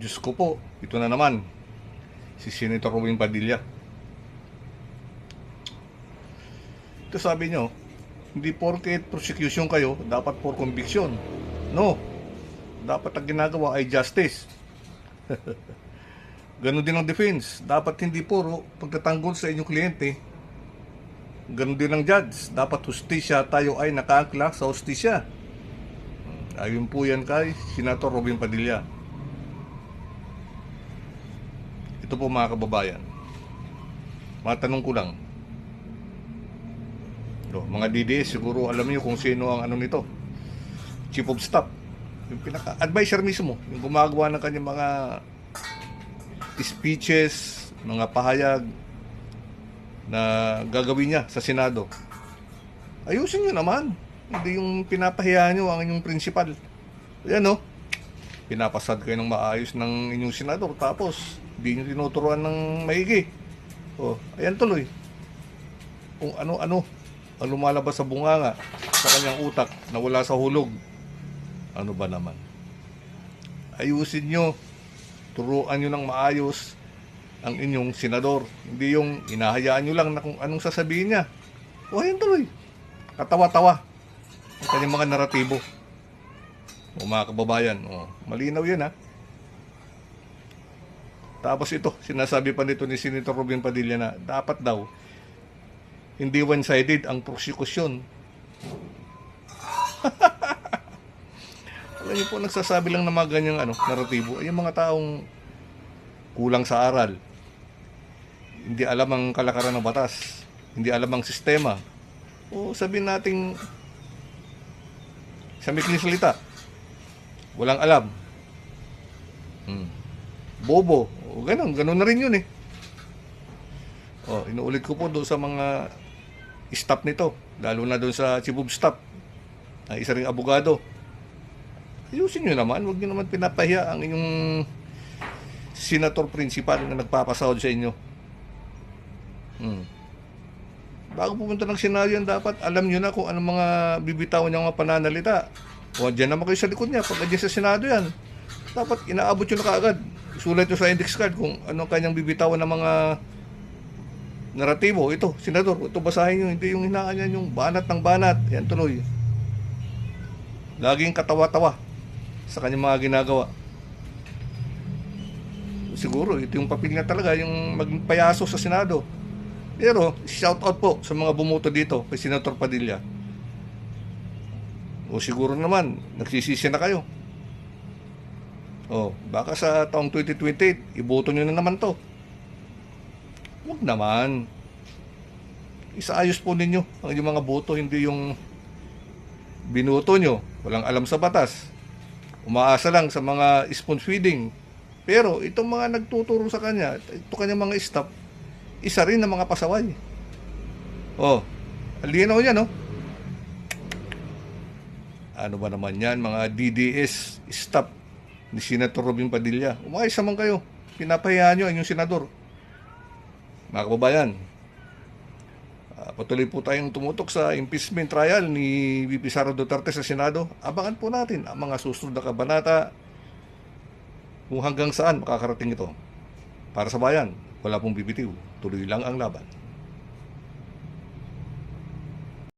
Diyos ko po, ito na naman, si Senator Robin Padilla. Ito sabi nyo, hindi porket prosecution kayo, dapat for conviction. No, dapat ang ginagawa ay justice. Ganon din ang defense. Dapat hindi puro pagtatanggol sa inyong kliyente. Ganon din ang judge. Dapat hustisya, tayo ay nakaangkla sa hustisya. Ayun po yan kay Senator Robin Padilla. Ito po mga kababayan, matanong ko lang, mga DDS siguro alam niyo kung sino ang ano nito, Chief of Staff, yung pinaka-advisor mismo, yung gumagawa ng kanyang mga speeches, mga pahayag na gagawin niya sa Senado. Ayusin niyo naman, hindi yung pinapahiya niyo ang inyong principal. Ayan pinapasad kayo ng maayos ng inyong senador, tapos hindi nyo tinuturuan ng maigi. Ayan tuloy. Kung ano-ano ang lumalabas sa bunganga sa kanyang utak na wala sa hulog. Ano ba naman? Ayusin nyo. Turuan nyo ng maayos ang inyong senador. Hindi yung inahayaan nyo lang na kung anong sasabihin niya. Ayan tuloy. Katawa-tawa ang kanyang mga naratibo. Mga kababayan, malinaw yan Tapos ito, sinasabi pa nito ni Senator Robin Padilla na dapat daw hindi one-sided ang prosecution. Alam niyo po, nagsasabi lang ng mga ganyang naratibo ay yung mga taong kulang sa aral, hindi alam ang kalakaran ng batas, hindi alam ang sistema, o sabihin nating sa mikling salita, walang alam. Bobo. Ganon na rin yun inuulit ko po doon sa mga staff nito, lalo na doon sa Chief of Staff, isa ring abogado. Ayusin nyo naman, huwag nyo naman pinapahiya ang inyong senator principal na nagpapasahod sa inyo. Bago pumunta ng Senado yan, dapat alam nyo na kung anong mga bibitawan niya mga pananalita. Diyan naman kayo sa likod niya. Pag sa Senado yan, dapat inaabot nyo na kaagad. Sulat nyo sa index card kung anong kanyang bibitawan ng mga naratibo. Ito, senador, ito basahin nyo. Hindi yung hinaan yan, yung banat ng banat. Yan tuloy. Laging katawa-tawa sa kanyang mga ginagawa. Siguro, ito yung papel nga talaga, yung magpayaso sa Senado. Pero, shout out po sa mga bumoto dito kay Senator Padilla. O siguro naman, nagsisisi na kayo. Baka sa taong 2028, iboto nyo na naman to. Huwag naman. Isaayos po ninyo ang inyong mga boto, hindi yung binuto nyo, walang alam sa batas, umaasa lang sa mga spoon feeding. Pero itong mga nagtuturo sa kanya, ito kanyang mga staff, isa rin na mga pasaway. Alinaw yan, Ano ba naman yan, mga DDS staff ni Senator Robin Padilla? Umayos naman kayo. Pinapahiya nyo ang inyong senador. Mga kababayan, patuloy po tayong tumutok sa impeachment trial ni VP Sara Duterte sa Senado. Abangan po natin ang mga susunod na kabanata kung hanggang saan makakarating ito. Para sa bayan, wala pong bibitiw. Tuloy lang ang laban.